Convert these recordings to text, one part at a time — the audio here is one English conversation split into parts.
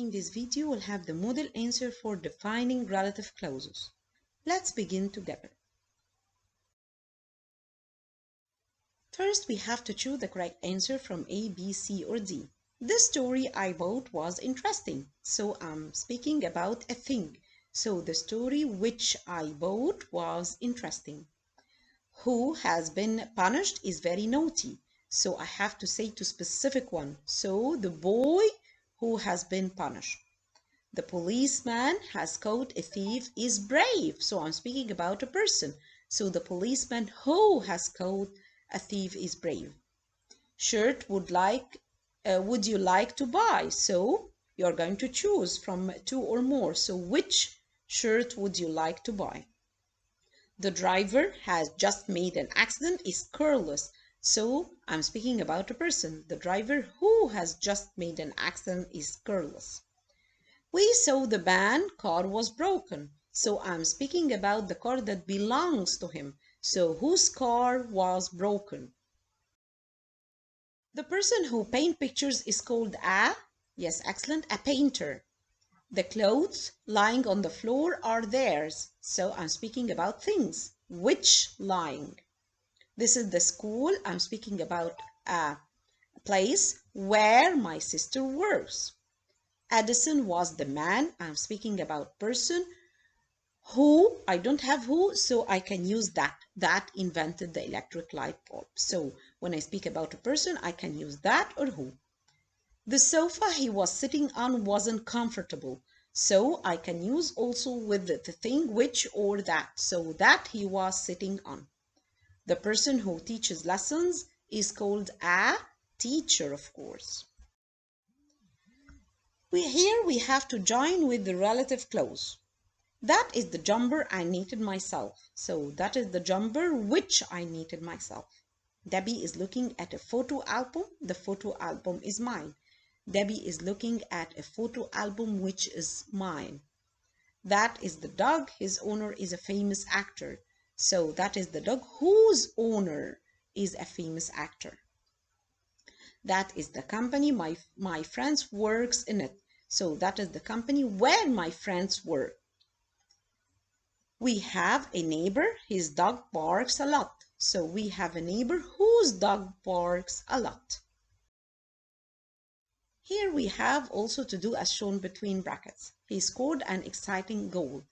In this video, we'll have the model answer for defining relative clauses. Let's begin together. First, we have to choose the correct answer from A, B, C, or D. This story I bought was interesting, so I'm speaking about a thing. So the story which I bought was interesting. Who has been punished is very naughty, so I have to say to specific one. So the boy who has been punished. The policeman has caught a thief is brave, so I'm speaking about a person. So the policeman who has caught a thief is brave. Shirt would you like to buy? So you're going to choose from two or more. So which shirt would you like to buy? The driver has just made an accident is careless. So I'm speaking about a person. The driver who has just made an accident is careless. We saw the van car was broken. So I'm speaking about the car that belongs to him. So whose car was broken? The person who paints pictures is called yes, excellent, a painter. The clothes lying on the floor are theirs. So I'm speaking about things. Which lying? This is the school. I'm speaking about a place where my sister works. Edison was the man. I'm speaking about person. Who? I don't have who, so I can use that. That invented the electric light bulb. So when I speak about a person, I can use that or who. The sofa he was sitting on wasn't comfortable, so I can use also with the thing which or that, so that he was sitting on. The person who teaches lessons is called a teacher, of course. Here we have to join with the relative clause. That is the jumper I knitted myself. So that is the jumper which I knitted myself. Debbie is looking at a photo album. The photo album is mine. Debbie is looking at a photo album which is mine. That is the dog. His owner is a famous actor. So that is the dog whose owner is a famous actor. That is the company my friends works in it. So that is the company where my friends work. We have a neighbor. His dog barks a lot. So we have a neighbor whose dog barks a lot. Here we have also to do as shown between brackets. He scored an exciting goal.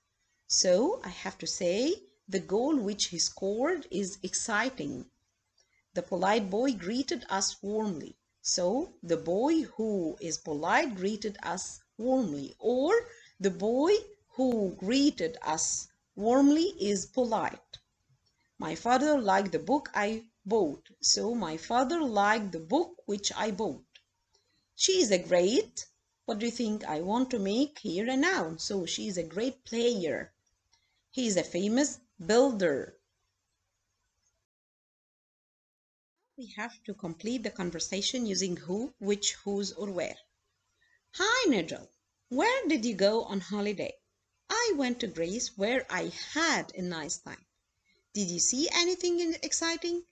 So I have to say the goal which he scored is exciting. The polite boy greeted us warmly. So the boy who is polite greeted us warmly, or the boy who greeted us warmly is polite. My father liked the book I bought. So my father liked the book which I bought. She is a great, what do you think I want to make here a noun? So she is a great player. He is a famous builder. We have to complete the conversation using who, which, whose, or where. Hi, Nigel. Where did you go on holiday? I went to Greece where I had a nice time. Did you see anything exciting?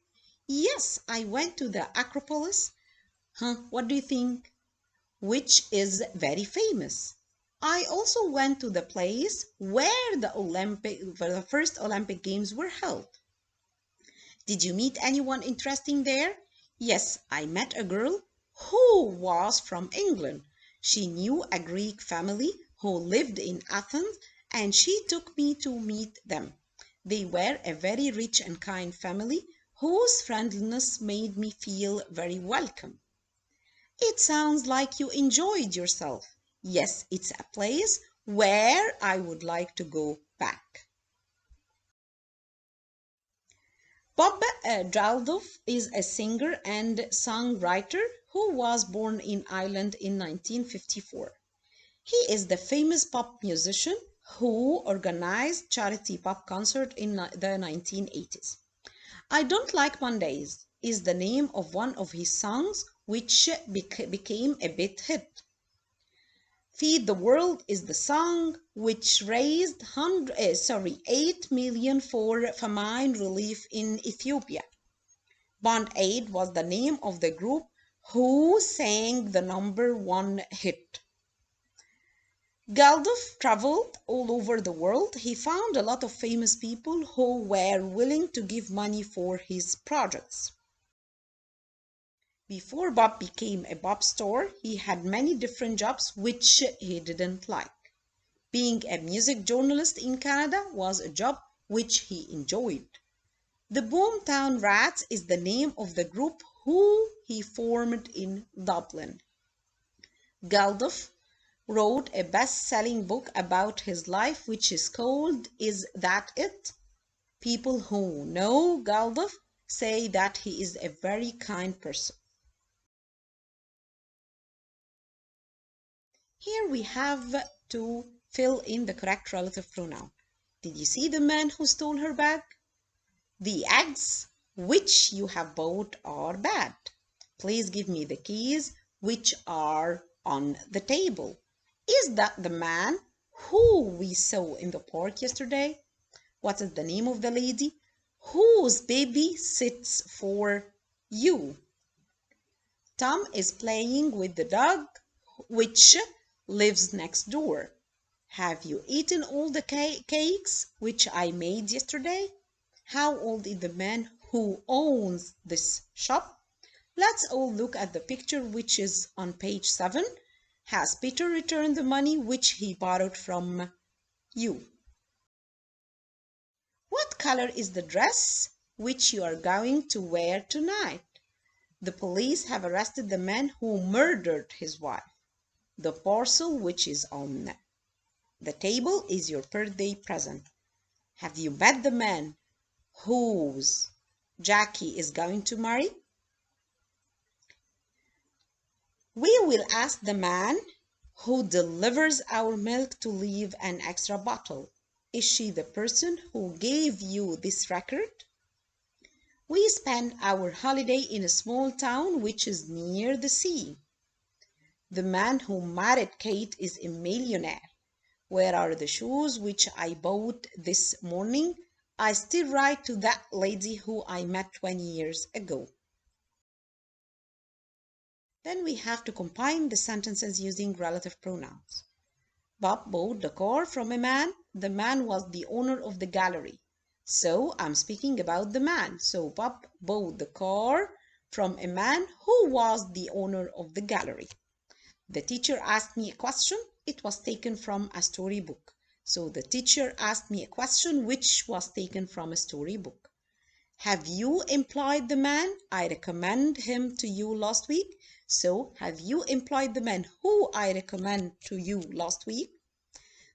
Yes, I went to the Acropolis. What do you think? Which is very famous. I also went to the place where the first Olympic Games were held. Did you meet anyone interesting there? Yes, I met a girl who was from England. She knew a Greek family who lived in Athens, and she took me to meet them. They were a very rich and kind family whose friendliness made me feel very welcome. It sounds like you enjoyed yourself. Yes, it's a place where I would like to go back. Bob Geldof is a singer and songwriter who was born in Ireland in 1954. He is the famous pop musician who organized charity pop concert in the 1980s. I Don't Like Mondays is the name of one of his songs which became a big hit. Feed the World is the song which raised 8 million for famine relief in Ethiopia. Band Aid was the name of the group who sang the #1 hit. Galduf traveled all over the world. He found a lot of famous people who were willing to give money for his projects. Before Bob became a Bob store, he had many different jobs which he didn't like. Being a music journalist in Canada was a job which he enjoyed. The Boomtown Rats is the name of the group who he formed in Dublin. Galduf wrote a best-selling book about his life which is called Is That It? People who know Galduf say that he is a very kind person. Here we have to fill in the correct relative pronoun. Did you see the man who stole her bag? The eggs which you have bought are bad. Please give me the keys which are on the table. Is that the man who we saw in the park yesterday? What is the name of the lady whose baby sits for you? Tom is playing with the dog which lives next door. Have you eaten all the cakes which I made yesterday? How old is the man who owns this shop? Let's all look at the picture which is on page 7. Has Peter returned the money which he borrowed from you? What color is the dress which you are going to wear tonight? The police have arrested the man who murdered his wife. The parcel which is on the table is your birthday present. Have you met the man whose Jackie is going to marry? We will ask the man who delivers our milk to leave an extra bottle. Is she the person who gave you this record? We spent our holiday in a small town which is near the sea. The man who married Kate is a millionaire. Where are the shoes which I bought this morning? I still write to that lady who I met 20 years ago. Then we have to combine the sentences using relative pronouns. Bob bought the car from a man. The man was the owner of the gallery. So I'm speaking about the man. So Bob bought the car from a man who was the owner of the gallery. The teacher asked me a question. It was taken from a storybook. So the teacher asked me a question which was taken from a storybook. Have you employed the man? I recommend him to you last week. So have you employed the man who I recommend to you last week?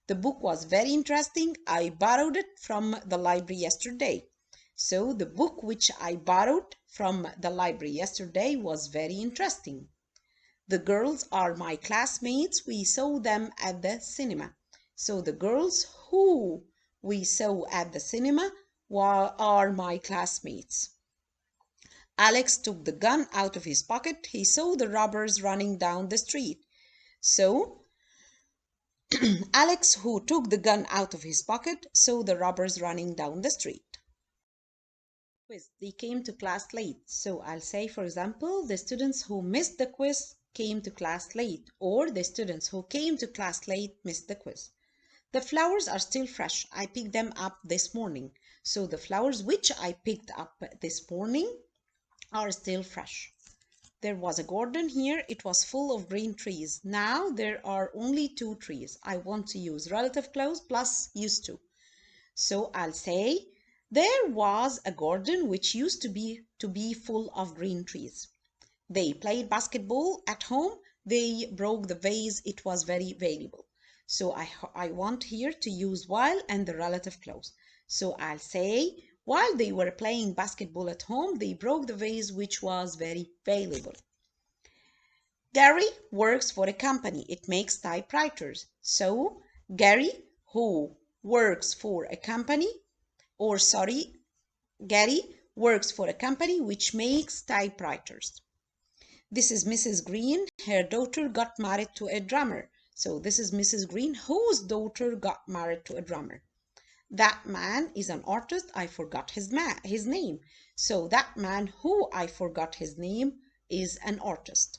The book was very interesting. I borrowed it from the library yesterday. So the book which I borrowed from the library yesterday was very interesting. The girls are my classmates. We saw them at the cinema. So the girls who we saw at the cinema are my classmates. Alex took the gun out of his pocket. He saw the robbers running down the street. So Alex, who took the gun out of his pocket, saw the robbers running down the street. Quiz. They came to class late. So I'll say, for example, the students who missed the quiz came to class late, or the students who came to class late missed the quiz. The flowers are still fresh. I picked them up this morning. So the flowers which I picked up this morning are still fresh. There was a garden here. It was full of green trees. Now there are only 2 trees. I want to use relative clause plus used to. So I'll say, there was a garden which used to be full of green trees. They played basketball at home. They broke the vase. It was very valuable. So I want here to use while and the relative clause. So I'll say, while they were playing basketball at home, they broke the vase which was very valuable. Gary works for a company. It makes typewriters. So Gary, who works for a company, Gary works for a company which makes typewriters. This is Mrs. Green. Her daughter got married to a drummer. So this is Mrs. Green, whose daughter got married to a drummer. That man is an artist. I forgot his name. So that man who I forgot his name is an artist.